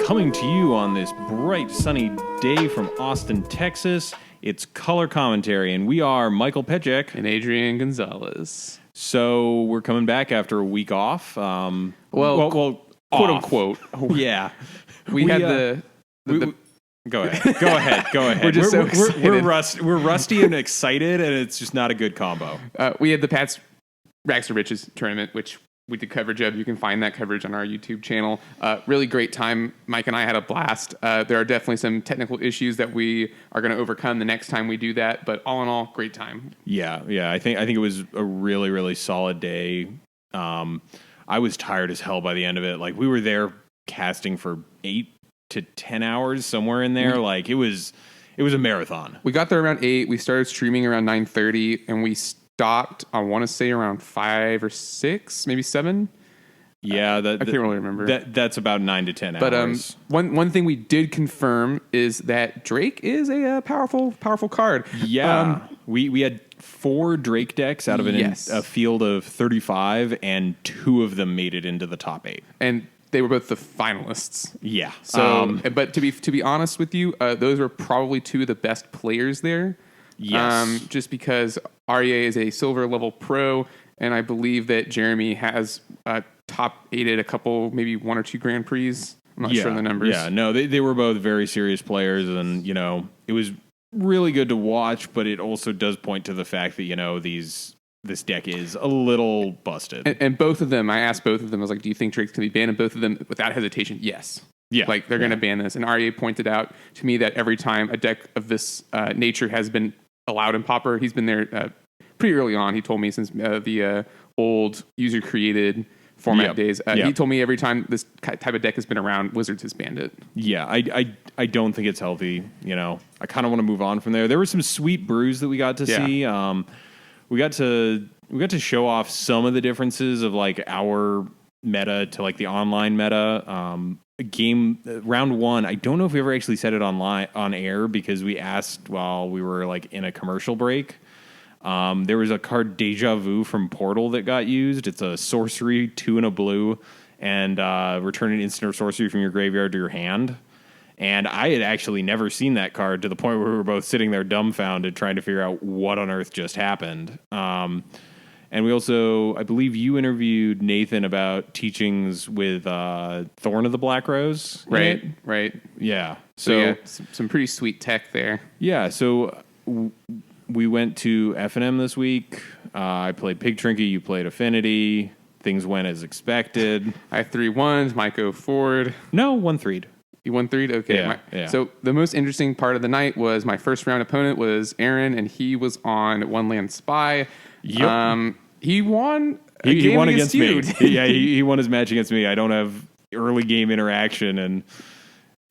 Coming to you on this bright, sunny day from Austin, Texas, it's Color Commentary, and we are Michael Petchek and Adrian Gonzalez. So we're coming back after a week off. Well, quote unquote. Yeah, We had the Go ahead. We're just so excited. We're rusty and excited, and it's just not a good combo. We had the Pats Rags to Riches tournament, which we did coverage of. You can find that coverage on our YouTube channel. Really great time. Mike and I had a blast. There are definitely some technical issues that we are going to overcome the next time we do that. But all in all, great time. Yeah. I think it was a really, really solid day. I was tired as hell by the end of it. Like, we were there casting for 8 to 10 hours, somewhere in there. Like, it was a marathon. We got there around 8. We started streaming around 9:30, and we stopped, I want to say, around 5 or 6, maybe 7. Yeah, I can't really remember. That's about 9 to 10 hours. But one thing we did confirm is that Drake is a powerful card. Yeah, we had 4 Drake decks out of a field of 35, and 2 of them made it into the top 8. And they were both the finalists. Yeah. So, but to be honest with you, those were probably 2 of the best players there. Yes. Just because REA is a silver level pro, and I believe that Jeremy has top 8'd a couple, maybe 1 or 2 Grand Prix. I'm not sure of the numbers. Yeah, no, they were both very serious players, and, it was really good to watch, but it also does point to the fact that, this deck is a little busted. And both of them, I asked both of them, I was like, do you think Drake's can be banned? And both of them, without hesitation, yes. Yeah. Like, they're going to ban this. And REA pointed out to me that every time a deck of this nature has been allowed in Pauper, he's been there pretty early on. He told me since the old user-created format days. He told me every time this type of deck has been around, Wizards has banned it. Yeah, I don't think it's healthy. I kind of want to move on from there. There were some sweet brews that we got to see. We got to show off some of the differences of, like, our meta to, like, the online meta. Game round 1, I don't know if we ever actually said it on air, because we asked while we were, like, in a commercial break. There was a card, Deja Vu, from Portal that got used. It's a sorcery, 2 and a blue, and return an instant or sorcery from your graveyard to your hand. And I had actually never seen that card, to the point where we were both sitting there dumbfounded trying to figure out what on earth just happened. And we also, I believe you interviewed Nathan about teachings with Thorn of the Black Rose. Right. Yeah. So some pretty sweet tech there. Yeah, so we went to F&M this week. I played Pig Trinket, you played Affinity. Things went as expected. I have 3 1s, Mike 0-4'd. No, 1-3'd. You 1-3'd? Okay. Yeah. So the most interesting part of the night was my first round opponent was Aaron, and he was on One Land Spy. Yep. He won He won against you. me. Yeah, he won his match against me. I don't have early game interaction, and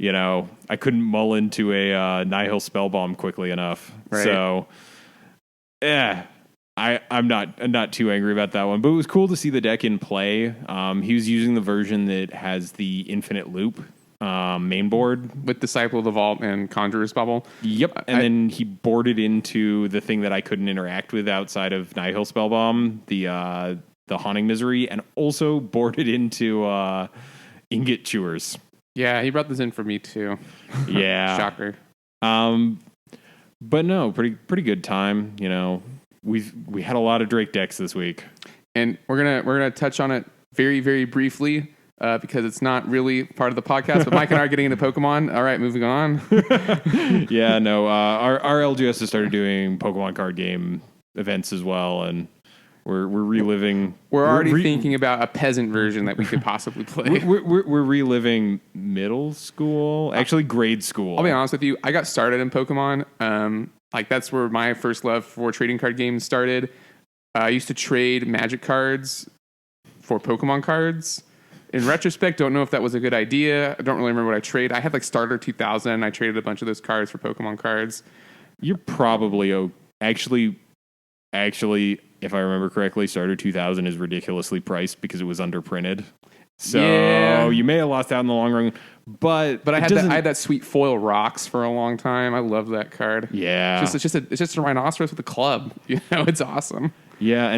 I couldn't mull into a Nihil Spellbomb quickly enough. Right. So, I'm not too angry about that one. But it was cool to see the deck in play. He was using the version that has the Infinite Loop main board with Disciple of the Vault and Conjurer's Bubble. Yep, and then he boarded into the thing that I couldn't interact with outside of Nihil Spellbomb, the Haunting Misery, and also boarded into Ingot Chewers. Yeah, he brought this in for me too. Yeah, shocker. But no, pretty good time. We had a lot of Drake decks this week, and we're gonna touch on it very, very briefly. Because it's not really part of the podcast, but Mike and I are getting into Pokemon. All right, moving on. Yeah, no, our LGS has started doing Pokemon card game events as well, and we're reliving. We're already thinking about a peasant version that we could possibly play. We're reliving middle school, actually grade school. I'll be honest with you, I got started in Pokemon. Like, that's where my first love for trading card games started. I used to trade Magic cards for Pokemon cards. In retrospect, don't know if that was a good idea. I don't really remember what I traded. I had like Starter 2000. I traded a bunch of those cards for Pokemon cards. You're probably actually, if I remember correctly, Starter 2000 is ridiculously priced because it was underprinted. So you may have lost out in the long run, but I had that sweet foil rocks for a long time. I love that card. Yeah, it's just a rhinoceros with a club. It's awesome. Yeah,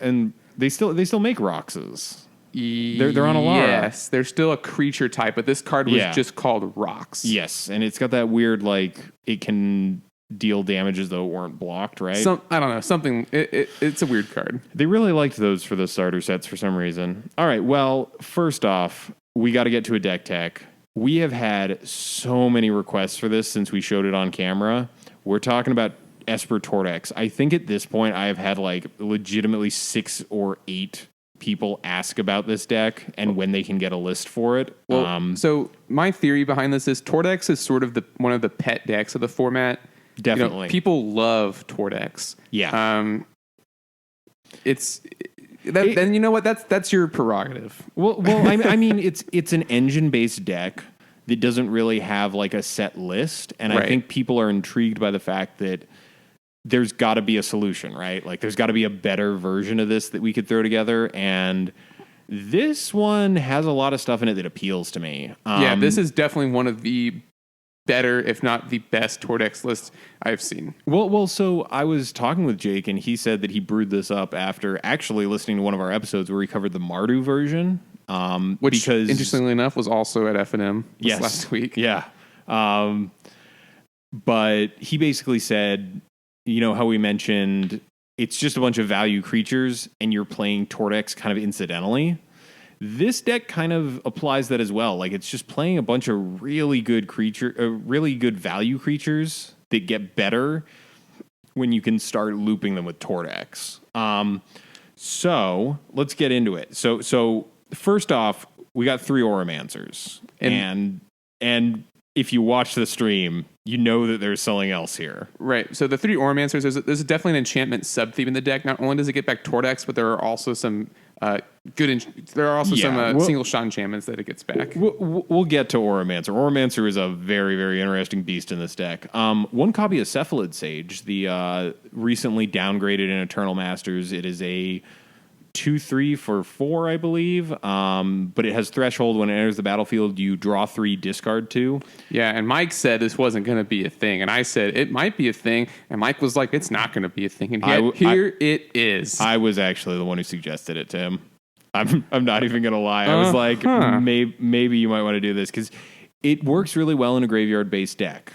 and they still make Roxas. They're on Alara. Yes, they're still a creature type, but this card was just called rocks. Yes, and it's got that weird, like, it can deal damage as though it weren't blocked, right? I don't know, something. It's a weird card. They really liked those for the starter sets for some reason. All right, well, first off, we got to get to a deck tech. We have had so many requests for this since we showed it on camera. We're talking about Esper Tortex. I think at this point I have had like legitimately 6 or 8 people ask about this deck and when they can get a list for it. Well, so my theory behind this is Tortex is sort of one of the pet decks of the format. Definitely. You know, people love Tortex. Yeah. Then you know what? That's your prerogative. Well, I mean, it's an engine-based deck that doesn't really have like a set list, and I think people are intrigued by the fact that there's got to be a solution, right? Like, there's got to be a better version of this that we could throw together, and this one has a lot of stuff in it that appeals to me. Yeah, this is definitely one of the better, if not the best, Tortex list I've seen. Well, so I was talking with Jake, and he said that he brewed this up after actually listening to one of our episodes where he covered the Mardu version. Which, because, interestingly enough, was also at F&M last week. Yeah. But he basically said, you know how we mentioned it's just a bunch of value creatures, and you're playing Tortex kind of incidentally? This deck kind of applies that as well. Like, it's just playing a bunch of really good value creatures that get better when you can start looping them with Tortex. So let's get into it. So first off, we got 3 Auramancers, and if you watch the stream, you know that there's something else here. Right. So the 3 Auramancers, there's definitely an enchantment sub-theme in the deck. Not only does it get back Tortex, but there are also some single shot enchantments that it gets back. We'll get to Auramancer. Auramancer is a very, very interesting beast in this deck. 1 copy of Cephalid Sage, the recently downgraded in Eternal Masters. It is a 2/3 for 4, I believe. But it has Threshold. When it enters the battlefield, you draw 3, discard 2. Yeah, and Mike said this wasn't going to be a thing, and I said it might be a thing, and Mike was like, "It's not going to be a thing," and yet here it is. I was actually the one who suggested it to him. I'm not even going to lie. I was like, maybe you might want to do this because it works really well in a graveyard-based deck.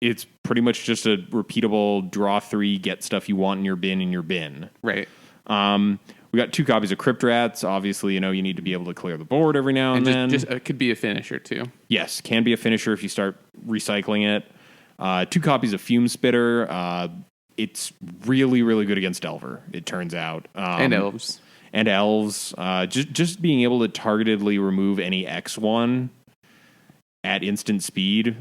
It's pretty much just a repeatable draw 3, get stuff you want in your bin. Right. We got 2 copies of Crypt Rats. Obviously, you need to be able to clear the board every now and then. It could be a finisher, too. Yes, can be a finisher if you start recycling it. 2 copies of Fume Spitter. It's really, really good against Delver, it turns out. And Elves. Just being able to targetedly remove any X1 at instant speed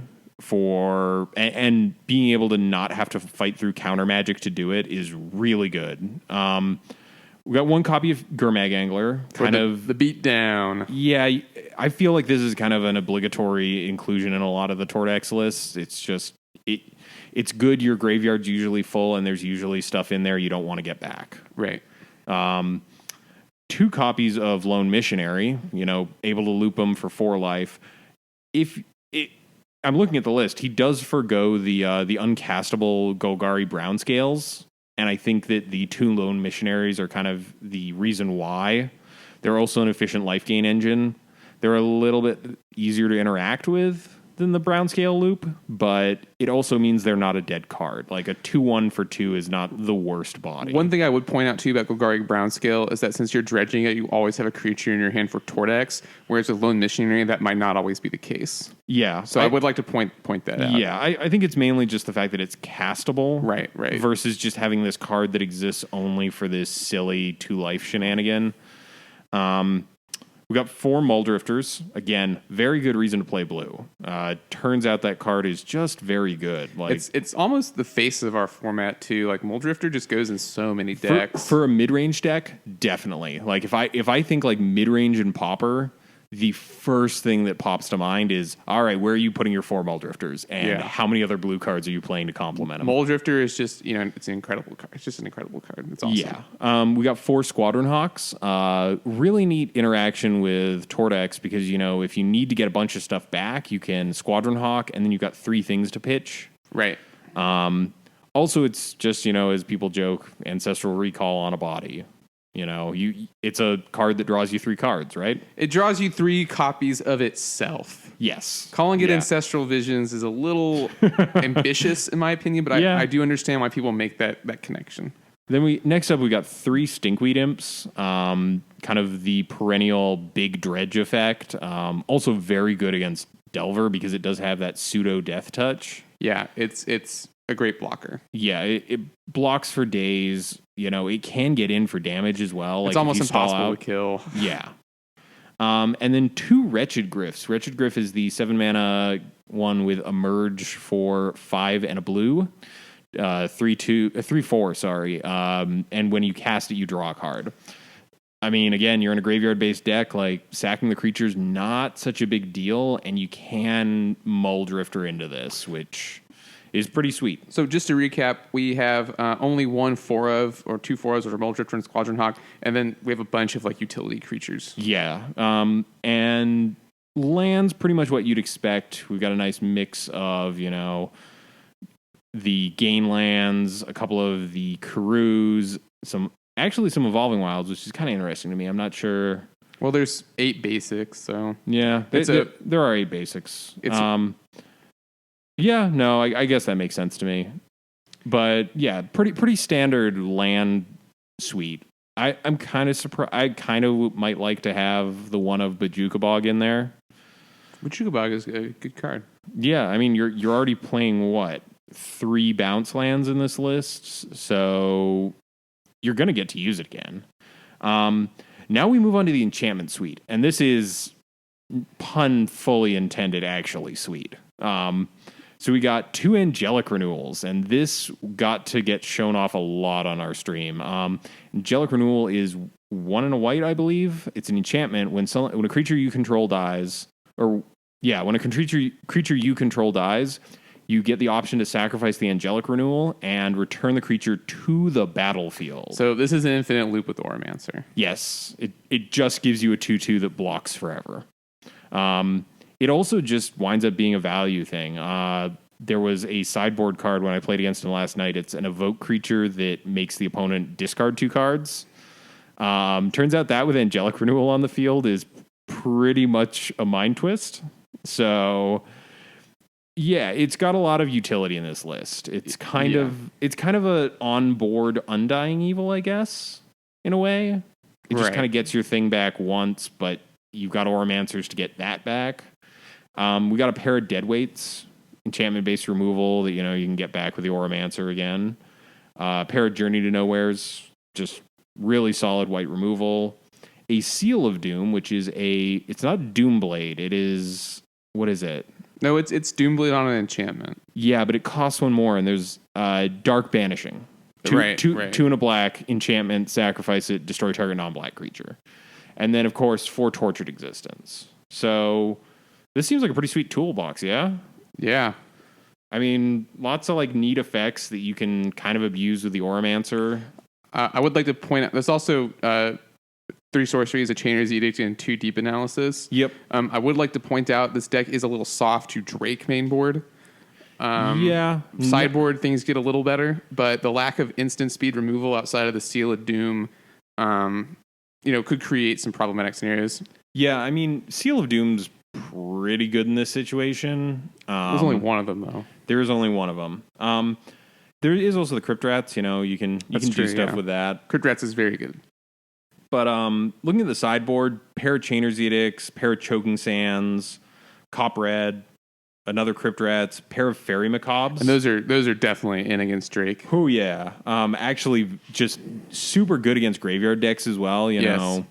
and being able to not have to fight through counter magic to do it is really good. We got 1 copy of Gurmag Angler. The beatdown. Yeah, I feel like this is kind of an obligatory inclusion in a lot of the Tortex lists. It's just it's good. Your graveyard's usually full, and there's usually stuff in there you don't want to get back. Right. 2 copies of Lone Missionary. Able to loop them for 4 life. I'm looking at the list. He does forgo the uncastable Golgari Brown Scales, and I think that the 2 Lone Missionaries are kind of the reason why. They're also an efficient life gain engine. They're a little bit easier to interact with than the Brown Scale loop, but it also means they're not a dead card. Like a 2/1 for 2 is not the worst body. One thing I would point out to you about Golgari Brown Scale is that since you're dredging it, you always have a creature in your hand for Tortex, whereas with Lone Missionary, that might not always be the case. Yeah. So I would like to point that out. Yeah, I think it's mainly just the fact that it's castable. Right. Versus just having this card that exists only for this silly 2-life shenanigan. We got 4 Muldrifters. Again, very good reason to play blue. Turns out that card is just very good. Like, it's almost the face of our format too. Like Muldrifter just goes in so many decks. For a mid-range deck, definitely. Like if I think like mid-range and Pauper, the first thing that pops to mind is, all right, where are you putting your 4 Muldrifters? And how many other blue cards are you playing to complement them? Muldrifter is just, it's an incredible card. It's just an incredible card. It's awesome. Yeah. We got 4 Squadron Hawks. Really neat interaction with Tortex because, if you need to get a bunch of stuff back, you can Squadron Hawk, and then you've got 3 things to pitch. Right. Also, it's just, as people joke, Ancestral Recall on a body. It's a card that draws you 3 cards, right? It draws you 3 copies of itself. Yes. Calling it Ancestral Visions is a little ambitious, in my opinion, but I do understand why people make that connection. Then next up we got 3 Stinkweed Imps, kind of the perennial big dredge effect. Also very good against Delver because it does have that pseudo death touch. Yeah, it's a great blocker. Yeah, it blocks for days. It can get in for damage as well. It's almost impossible to kill. Yeah. And then 2 Wretched Gryphs. Wretched Gryph is the 7 mana one with Emerge for 5 and a blue. 3/4, sorry. And when you cast it, you draw a card. I mean, again, you're in a graveyard-based deck. Like, sacking the creature's not such a big deal, and you can Mull Drifter into this, which is pretty sweet. So just to recap, we have only 1 4-of, or 2 4-ofs, which are Mull Drifter and Squadron Hawk, and then we have a bunch of utility creatures. Yeah, and lands pretty much what you'd expect. We've got a nice mix of, the gain lands, a couple of the Karus, some Evolving Wilds, which is kind of interesting to me. I'm not sure. Well, there's 8 basics, so yeah, there are 8 basics. Yeah, no, I guess that makes sense to me. But yeah, pretty standard land suite. I'm kind of surprised. I kind of might like to have the one of Bojuka Bog in there. Bojuka Bog is a good card. Yeah, I mean you're already playing what? 3 bounce lands in this list, so you're going to get to use it again. Now we move on to the enchantment suite, and this is pun fully intended, actually sweet. So we got 2 angelic renewals, and this got to get shown off a lot on our stream. Angelic renewal is 1 and a white, I believe. It's an enchantment when a creature you control dies, when a creature you control dies, you get the option to sacrifice the angelic renewal and return the creature to the battlefield. So this is an infinite loop with Oromancer. Yes, it just gives you a 2/2 that blocks forever. It also just winds up being a value thing. There was a sideboard card when I played against him last night. It's an evoke creature that makes the opponent discard 2 cards. Turns out that with angelic renewal on the field is pretty much a mind twist. So yeah, it's got a lot of utility in this list. It's kind of a onboard Undying Evil, I guess, in a way. It just kind of gets your thing back once, but you've got Oromancers to get that back. We got a pair of Deadweights, enchantment-based removal that you can get back with the Oromancer again. A pair of Journey to Nowheres, just really solid white removal. A Seal of Doom, which is it's not Doomblade. It is, what is it? No, it's Doomblade on an enchantment. Yeah, but it costs 1 more, and there's Dark Banishing. 2 and a black, enchantment, sacrifice it, destroy target non-black creature. And then, of course, 4 Tortured Existence. So this seems like a pretty sweet toolbox, yeah? Yeah. I mean, lots of neat effects that you can kind of abuse with the Oromancer. I would like to point out, there's also 3 sorceries, a Chainer's Edict, and 2 Deep Analysis. Yep. I would like to point out this deck is a little soft to Drake mainboard. Sideboard things get a little better, but the lack of instant speed removal outside of the Seal of Doom, could create some problematic scenarios. Yeah, I mean, Seal of Doom's pretty good in this situation. There's only one of them, though. There is only one of them. There is also the Crypt Rats. You can do stuff with that. Crypt Rats is very good. But looking at the sideboard, pair of Chainer's Edicts, pair of Choking Sands, Cop Red, another Crypt Rats, pair of Fairy Macabres. And those are definitely in against Drake. Oh, yeah. Actually, just super good against graveyard decks as well. You know,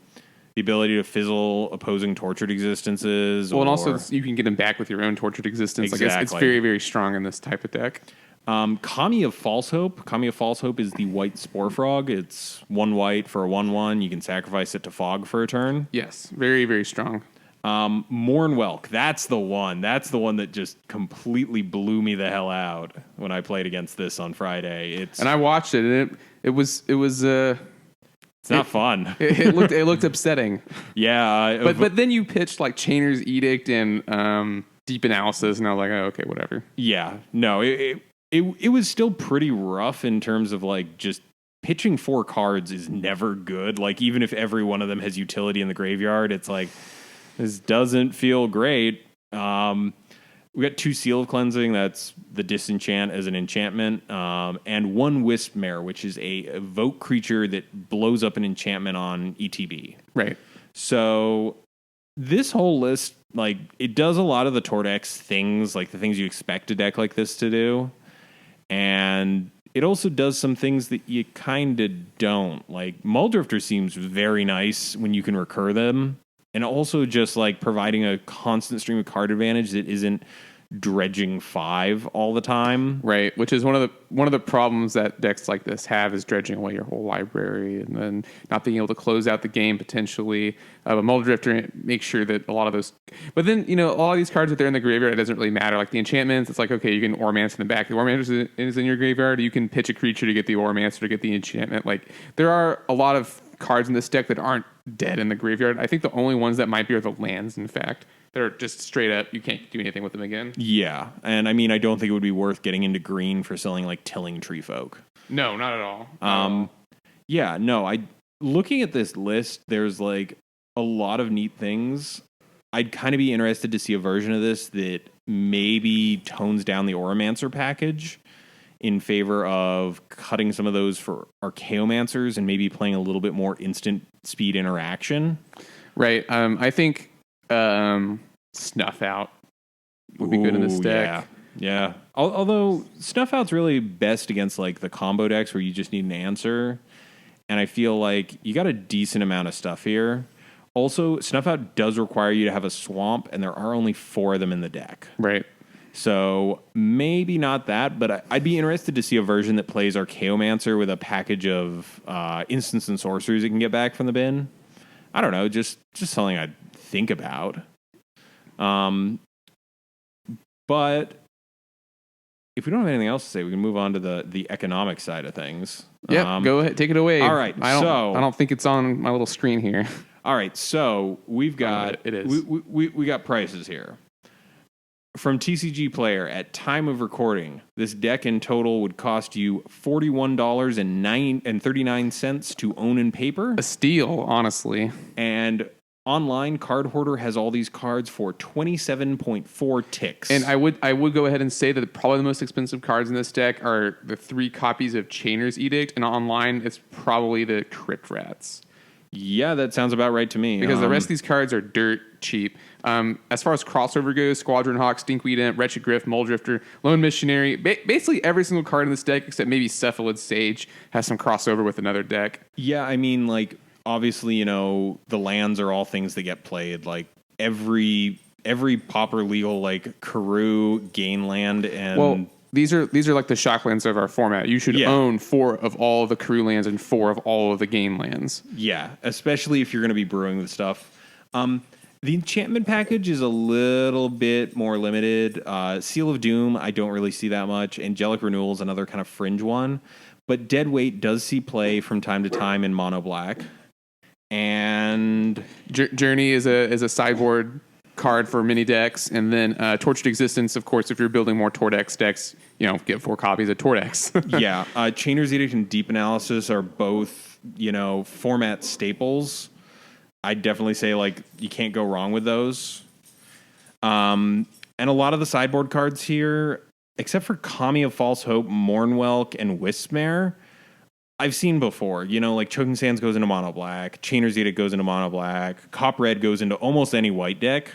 the ability to fizzle opposing Tortured Existences. Well, and also you can get them back with your own Tortured Existence. Exactly. It's very, very strong in this type of deck. Kami of False Hope. Kami of False Hope is the white Spore Frog. It's 1 white for a 1/1. You can sacrifice it to Fog for a turn. Yes, very, very strong. Mournwelk. That's the one. That's the one that just completely blew me the hell out when I played against this on Friday. And I watched it, and it was it's not fun. It looked upsetting. Yeah, but then you pitched Chainer's Edict and Deep Analysis, and I was like, oh, okay, whatever. Yeah, no, it was still pretty rough in terms of just pitching 4 cards is never good. Like, even if every one of them has utility in the graveyard, it's like, this doesn't feel great. We got 2 Seal of Cleansing. That's the disenchant as an enchantment. And 1 Wispmare, which is a evoke creature that blows up an enchantment on ETB. Right. So this whole list, like, it does a lot of the Tortex things, like the things you expect a deck like this to do. And it also does some things that you kind of don't. Like, Muldrifter seems very nice when you can recur them. And also just, like, providing a constant stream of card advantage that isn't dredging 5 all the time. Right, which is one of the problems that decks like this have, is dredging away your whole library and then not being able to close out the game potentially. But Muldrifter makes sure that a lot of those. But then, you know, all of these cards that they're in the graveyard, it doesn't really matter. Like the enchantments, it's like, okay, you can Auromance in the back. The Auromance is in your graveyard. You can pitch a creature to get the Auromance or to get the enchantment. Like, there are a lot of cards in this deck that aren't dead in the graveyard. I think the only ones that might be are the lands, in fact. They're just straight up, you can't do anything with them again. Yeah, and I mean, I don't think it would be worth getting into green for selling, like, Tilling Tree Folk. No, not at all. Yeah, no, looking at this list, there's, like, a lot of neat things. I'd kind of be interested to see a version of this that maybe tones down the Auramancer package in favor of cutting some of those for Archaeomancers and maybe playing a little bit more instant speed interaction. Right. I think Snuff Out would be good in this deck. Yeah. Although Snuff Out's really best against, like, the combo decks where you just need an answer. And I feel like you got a decent amount of stuff here. Also, Snuff Out does require you to have a swamp, and there are only 4 of them in the deck. Right. So maybe not that, but I'd be interested to see a version that plays Archaeomancer with a package of instants and sorceries it can get back from the bin. I don't know, just something I'd think about. But if we don't have anything else to say, we can move on to the economic side of things. Yeah, go ahead, take it away. All right, I don't think it's on my little screen here. All right, so we've got it is. We got prices here. From TCG Player, at time of recording, this deck in total would cost you $41.39 to own in paper. A steal, honestly. And online, Card Hoarder has all these cards for 27.4 ticks. And I would go ahead and say that probably the most expensive cards in this deck are the 3 copies of Chainer's Edict, and online it's probably the Crypt Rats. Yeah, that sounds about right to me. Because the rest of these cards are dirt cheap. As far as crossover goes, Squadron Hawk, Stinkweed Imp, Wretched Griff, Muldrifter, Lone Missionary, basically every single card in this deck except maybe Cephalid Sage has some crossover with another deck. Yeah, I mean, like, obviously, you know, the lands are all things that get played. Like, every pauper legal, like, Karoo, Gainland, and... Well, these are like the shocklands of our format. You should own 4 of all of the Karoo lands and 4 of all of the Gainlands. Yeah, especially if you're going to be brewing the stuff. The enchantment package is a little bit more limited. Seal of Doom, I don't really see that much. Angelic Renewal is another kind of fringe one. But Deadweight does see play from time to time in mono black. And Journey is a sideboard card for mini decks, and then Tortured Existence, of course, if you're building more Tortex decks, you know, get 4 copies of Tortex. Yeah, Chainer's Edict and Deep Analysis are both, you know, format staples. I'd definitely say, like, you can't go wrong with those. And a lot of the sideboard cards here, except for Kami of False Hope, Mournwelk, and Wispmare, I've seen before. You know, like, Choking Sands goes into mono black, Chainer's Edict goes into mono black, Cop Red goes into almost any white deck.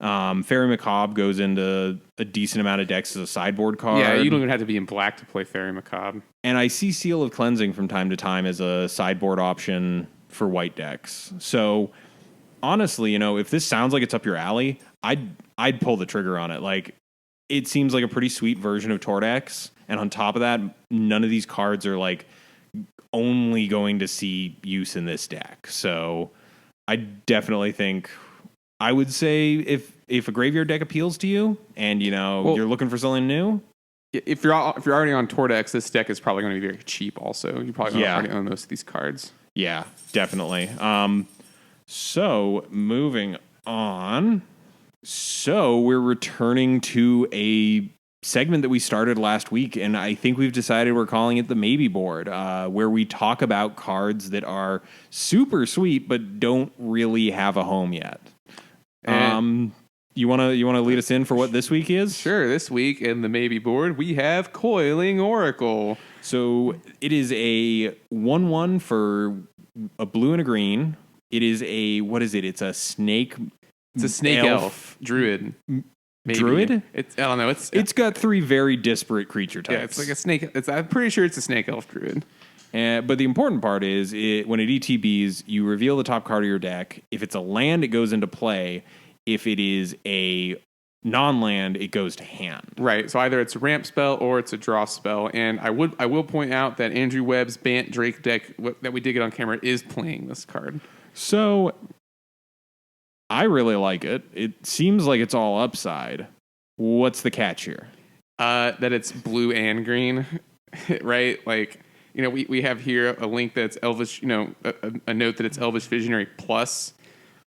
Fairy Macabre goes into a decent amount of decks as a sideboard card. Yeah, you don't even have to be in black to play Fairy Macabre. And I see Seal of Cleansing from time to time as a sideboard option for white decks. So honestly, you know, if this sounds like it's up your alley, I'd pull the trigger on it. Like, it seems like a pretty sweet version of Tortex, and on top of that, none of these cards are, like, only going to see use in this deck. So I definitely think, I would say, if a graveyard deck appeals to you and, you know, you're looking for something new, if you're already on Tortex, this deck is probably going to be very cheap also. You probably already own most of these cards. Yeah, definitely. So moving on. So we're returning to a segment that we started last week, and I think we've decided we're calling it the Maybe Board, where we talk about cards that are super sweet but don't really have a home yet. You wanna lead us in for what this week is? Sure. This week in the Maybe Board, we have Coiling Oracle. So it is a 1/1 for a blue and a green. It is what is it? It's a snake. It's a snake elf druid. Maybe. Druid? I don't know. It's got 3 very disparate creature types. Yeah, it's like a snake. I'm pretty sure it's a snake elf druid. But the important part is when it ETBs, you reveal the top card of your deck. If it's a land, it goes into play. If it is a non-land, it goes to hand. Right. So either it's a ramp spell or it's a draw spell. And I will point out that Andrew Webb's Bant Drake deck that we did get on camera is playing this card. So I really like it. It seems like it's all upside. What's the catch here? That it's blue and green, right? Like, we have here a link that's Elvish, a note that it's Elvish Visionary plus.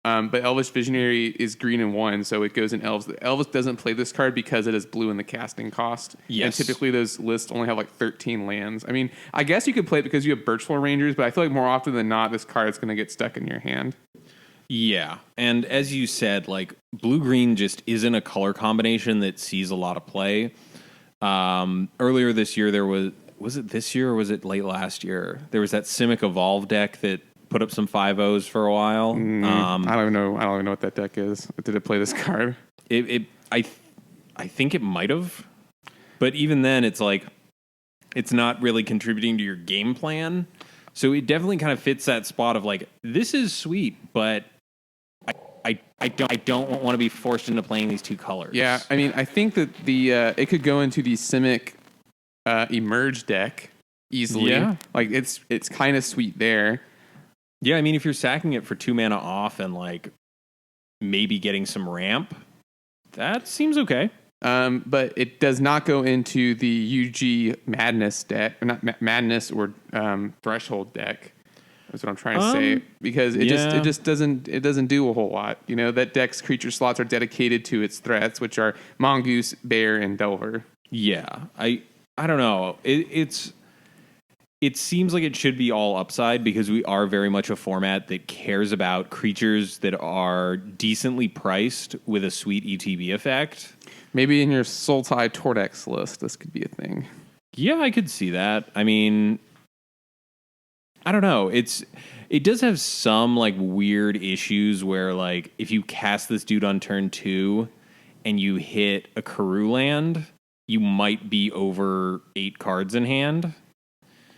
But Elvish Visionary is green and 1, so it goes in Elves. Elvis doesn't play this card because it is blue in the casting cost. Yes. And typically those lists only have like 13 lands. I mean, I guess you could play it because you have Birchfloor Rangers, but I feel like more often than not, this card is going to get stuck in your hand. Yeah. And as you said, like, blue-green just isn't a color combination that sees a lot of play. Earlier this year, there was it this year or was it late last year? There was that Simic Evolve deck that put up some 5-0s for a while. I don't even know what that deck is. Did it play this card? I think it might have. But even then, it's like, it's not really contributing to your game plan. So it definitely kind of fits that spot of like, this is sweet, but I don't want to be forced into playing these 2 colors. Yeah, I mean, I think that it could go into the Simic Emerge deck easily. Yeah. Like, it's kind of sweet there. Yeah, I mean, if you're sacking it for 2 mana off and like maybe getting some ramp, that seems okay. But it does not go into the UG Madness deck, or not Madness or Threshold deck. That's what I'm trying to say, because it just doesn't do a whole lot. That deck's creature slots are dedicated to its threats, which are Mongoose, Bear, and Delver. Yeah, I don't know. It seems like it should be all upside because we are very much a format that cares about creatures that are decently priced with a sweet ETB effect. Maybe in your Sultai Tortex list, this could be a thing. Yeah, I could see that. I mean, I don't know. It does have some like weird issues where like if you cast this dude on turn 2 and you hit a Karoo land, you might be over 8 cards in hand.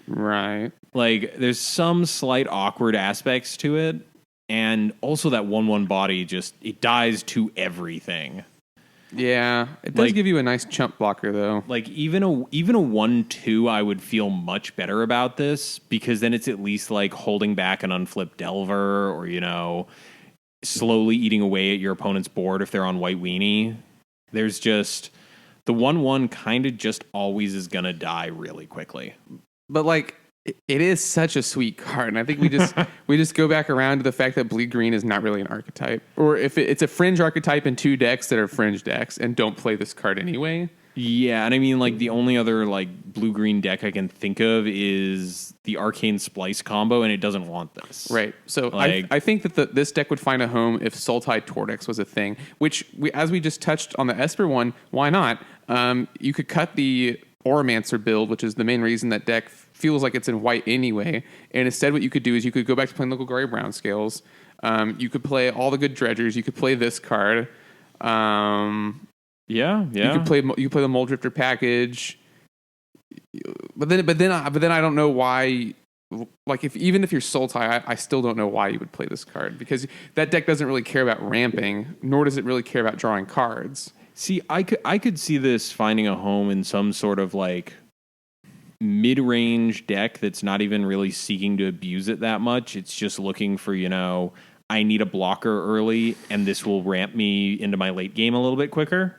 Right. Like, there's some slight awkward aspects to it, and also that 1/1 body it dies to everything. Yeah, it does give you a nice chump blocker, though. Like, even a 1/2, I would feel much better about this, because then it's at least, like, holding back an unflipped Delver, or, slowly eating away at your opponent's board if they're on White Weenie. There's just... The 1/1 kind of just always is going to die really quickly. But like, it is such a sweet card, and I think we just go back around to the fact that bleed green is not really an archetype, or if it's a fringe archetype in 2 decks that are fringe decks and don't play this card anyway. Yeah, and I mean, like, the only other like blue-green deck I can think of is the Arcane Splice combo, and it doesn't want this. Right. So I think that this deck would find a home if Sultai Tortex was a thing, which as we just touched on the Esper one, why not? You could cut the Oromancer build, which is the main reason that deck feels like it's in white anyway. And instead what you could do is you could go back to playing local gray-brown scales. You could play all the good dredgers. You could play this card. Yeah. You could play the Muldrifter package. But then I don't know why. Like, even if you're Sultai, I still don't know why you would play this card, because that deck doesn't really care about ramping, nor does it really care about drawing cards. See, I could see this finding a home in some sort of like mid-range deck that's not even really seeking to abuse it that much. It's just looking for, I need a blocker early, and this will ramp me into my late game a little bit quicker.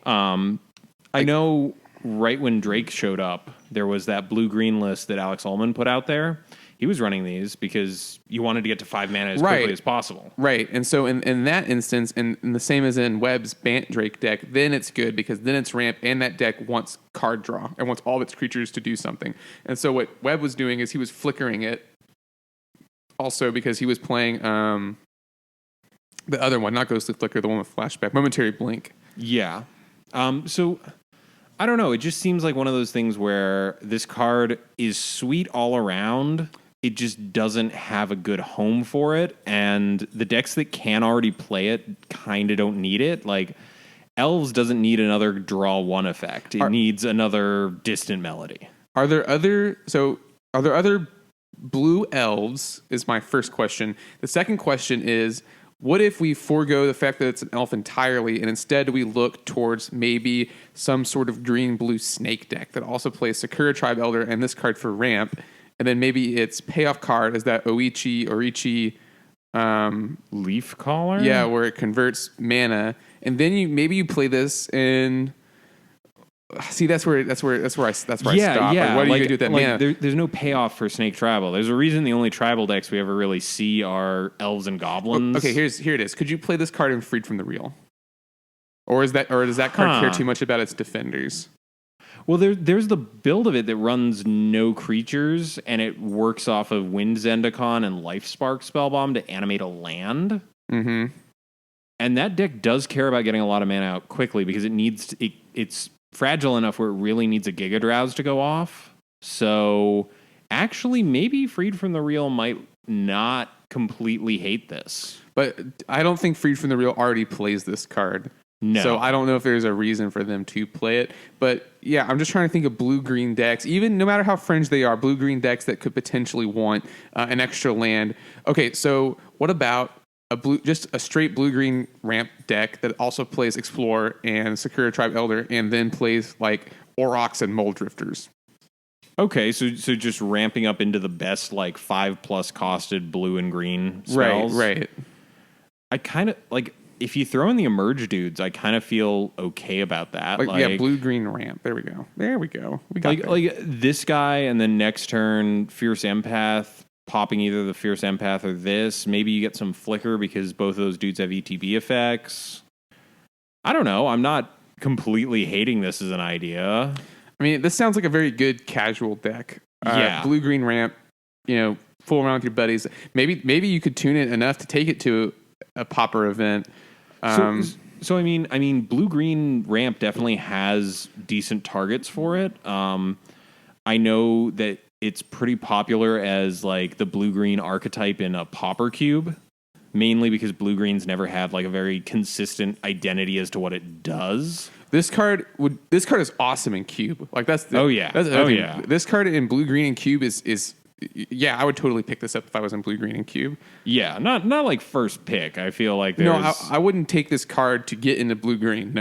I know right when Drake showed up, there was that blue-green list that Alex Ullman put out there. he was running these because you wanted to get to 5 mana as quickly as possible. Right. And so in that instance, and the same as in Webb's Bant Drake deck, then it's good because then it's ramp and that deck wants card draw and wants all of its creatures to do something. And so what Webb was doing is he was flickering it also because he was playing the other one, not Ghostly Flicker, the one with flashback, Momentary Blink. Yeah. So I don't know. It just seems like one of those things where this card is sweet all around. It just doesn't have a good home for it. And the decks that can already play it kind of don't need it. Like, Elves doesn't need another draw 1 effect. It needs another Distant Melody. Are there other blue elves is my first question. The second question is, what if we forego the fact that it's an elf entirely and instead we look towards maybe some sort of green-blue snake deck that also plays Sakura Tribe Elder and this card for ramp, and then maybe its payoff card is that Orichi Leaf Caller? Yeah, where it converts mana, and then you play this in. See, that's where I stop. Yeah. Like, what are you gonna do with that mana? There's no payoff for Snake Tribal. There's a reason the only tribal decks we ever really see are elves and goblins. Okay, here it is. Could you play this card in Freed from the Real? Or does that card care too much about its defenders? Well, there's the build of it that runs no creatures, and it works off of Wind Zendikon and Lifespark Spellbomb to animate a land. Mm-hmm. And that deck does care about getting a lot of mana out quickly because it's fragile enough where it really needs a Giga Drowse to go off. So actually, maybe Freed from the Real might not completely hate this. But I don't think Freed from the Real already plays this card. No. So I don't know if there's a reason for them to play it. But yeah, I'm just trying to think of blue-green decks, even no matter how fringe they are, blue-green decks that could potentially want an extra land. Okay, so what about just a straight blue-green ramp deck that also plays Explore and Sakura Tribe Elder and then plays like Aurochs and Mold Drifters? Okay, so just ramping up into the best like 5+ costed blue and green spells. Right. I kind of like, if you throw in the Emerge dudes, I kind of feel okay about that. Like blue-green ramp. There we go. We got like this guy, and then next turn, Fierce Empath, popping either the Fierce Empath or this. Maybe you get some Flicker because both of those dudes have ETB effects. I don't know. I'm not completely hating this as an idea. I mean, this sounds like a very good casual deck. Yeah. Blue-green ramp, fool around with your buddies. Maybe you could tune it enough to take it to a Pauper event. So I mean, blue-green ramp definitely has decent targets for it. I know that it's pretty popular as like the blue-green archetype in a Pauper cube, mainly because blue-greens never had like a very consistent identity as to what it does. This card is awesome in cube. Like that's This card in blue-green and cube is I would totally pick this up if I was in blue-green and cube. Yeah, not like first pick. I feel like I wouldn't take this card to get into blue-green.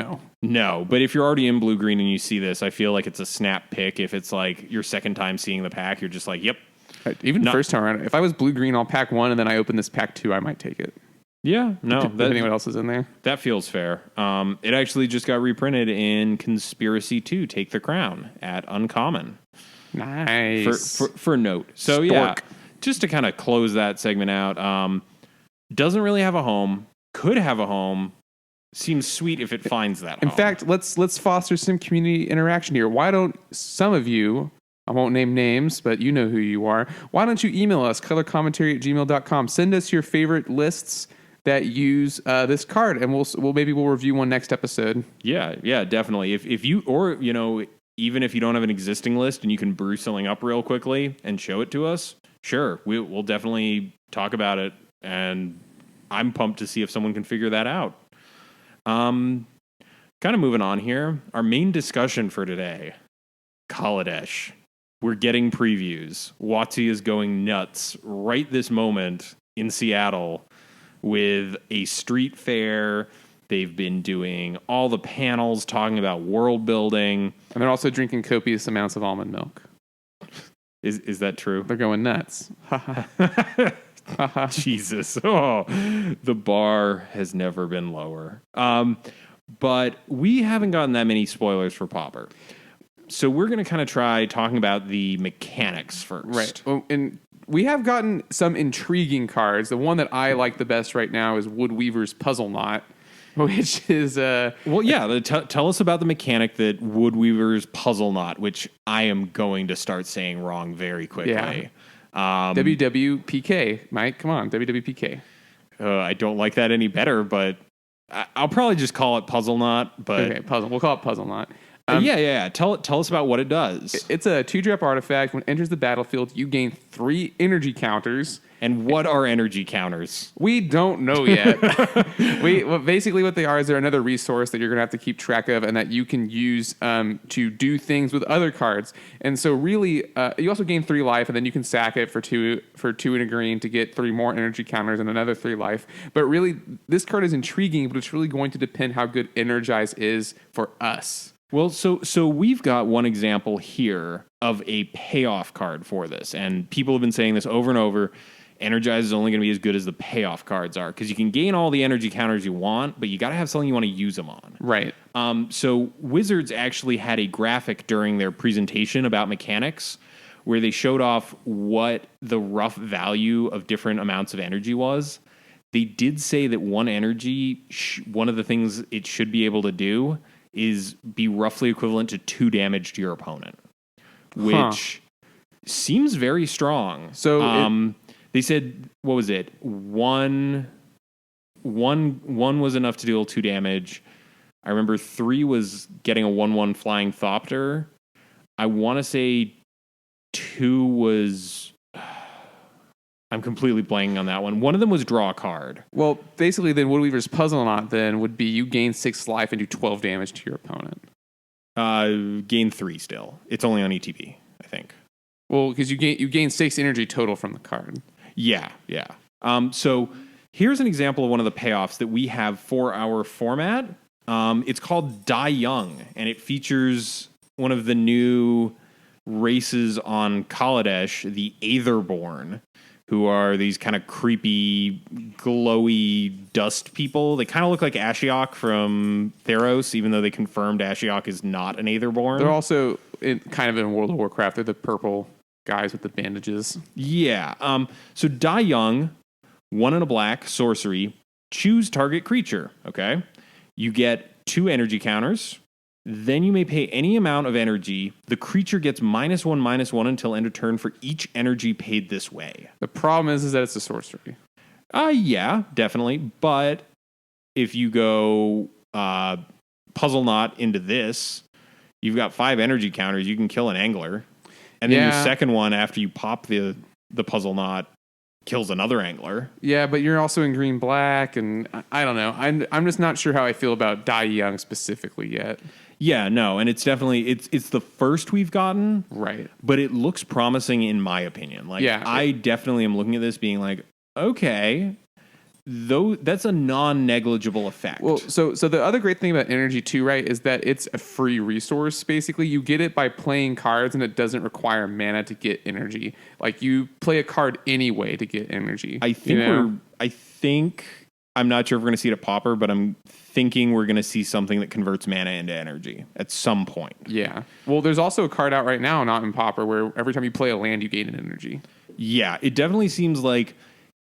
No, but if you're already in blue-green and you see this, I feel like it's a snap pick. If it's like your second time seeing the pack, you're just like, yep. Even first time around, if I was blue-green, I'll pack 1, and then I open this pack 2, I might take it. Yeah, no. Depending what else is in there. That feels fair. It actually just got reprinted in Conspiracy 2, Take the Crown at Uncommon. Nice. For note. So Stork. yeah, just to kind of close that segment out, doesn't really have a home, could have a home, seems sweet if it finds that home. In fact, let's foster some community interaction here. Why don't some of you, I won't name names, but you know who you are, why don't you email us, colorcommentary@gmail.com. Send us your favorite lists that use this card, and we'll review one next episode. Yeah, definitely. If you, or even if you don't have an existing list and you can brew something up real quickly and show it to us, sure, we'll definitely talk about it. And I'm pumped to see if someone can figure that out. Kind of moving on here. Our main discussion for today, Kaladesh. We're getting previews. WotC is going nuts right this moment in Seattle with a street fair. They've been doing all the panels talking about world building. And they're also drinking copious amounts of almond milk. Is that true? They're going nuts. Jesus. Oh, the bar has never been lower. But we haven't gotten that many spoilers for Pauper. So we're going to kind of try talking about the mechanics first. Right. Well, and we have gotten some intriguing cards. The one that I like the best right now is Woodweaver's Puzzle Knot, which is well, yeah. Tell us about the mechanic that Woodweaver's Puzzle Knot, which I am going to start saying wrong very quickly. Yeah. WWPK, Mike. Come on, WWPK. I don't like that any better, but I'll probably just call it Puzzle Knot. But okay, puzzle. We'll call it Puzzle Knot. Yeah. Tell us about what it does. It's a 2-drop artifact. When it enters the battlefield, you gain 3 energy counters. And what are energy counters? We don't know yet. Basically what they are is they're another resource that you're going to have to keep track of and that you can use to do things with other cards. And so really, you also gain 3 life, and then you can sack it for 2 and a green to get 3 more energy counters and another 3 life. But really, this card is intriguing, but it's really going to depend how good Energize is for us. Well, so we've got one example here of a payoff card for this, and people have been saying this over and over. Energize is only going to be as good as the payoff cards are, because you can gain all the energy counters you want, but you got to have something you want to use them on. Right. So Wizards actually had a graphic during their presentation about mechanics where they showed off what the rough value of different amounts of energy was. They did say that one energy, one of the things it should be able to do is be roughly equivalent to 2 damage to your opponent, which seems very strong. So they said, what was it? One was enough to deal 2 damage. I remember 3 was getting a 1/1 flying Thopter. I want to say 2 was... I'm completely blanking on that one. One of them was draw a card. Well, basically, then Woodweaver's Puzzle Knot then would be you gain 6 life and do 12 damage to your opponent. Gain 3 still. It's only on ETB, I think. Well, because you gain 6 energy total from the card. Yeah. So here's an example of one of the payoffs that we have for our format. It's called Die Young, and it features one of the new races on Kaladesh, the Aetherborn, who are these kind of creepy, glowy dust people. They kind of look like Ashiok from Theros, even though they confirmed Ashiok is not an Aetherborn. They're also kind of in World of Warcraft. They're the purple guys with the bandages. Yeah. So Die Young, 1 and a black, sorcery, choose target creature. Okay. You get 2 energy counters. Then you may pay any amount of energy. The creature gets -1/-1 until end of turn for each energy paid this way. The problem is that it's a sorcery. Yeah, definitely. But if you go Puzzle Knot into this, you've got 5 energy counters. You can kill an angler. And then your second one, after you pop the Puzzle Knot, kills another angler. Yeah, but you're also in green-black, and I don't know. I'm just not sure how I feel about Die Young specifically yet. Yeah, no, and it's definitely it's the first we've gotten, right? But it looks promising in my opinion. Like, I definitely am looking at this being like, okay, though that's a non-negligible effect. Well, so the other great thing about energy too, right, is that it's a free resource. Basically, you get it by playing cards, and it doesn't require mana to get energy. Like, you play a card anyway to get energy. I think I'm not sure if we're going to see it at Pauper, but I'm thinking we're going to see something that converts mana into energy at some point. Yeah. Well, there's also a card out right now, not in Pauper, where every time you play a land, you gain an energy. Yeah, it definitely seems like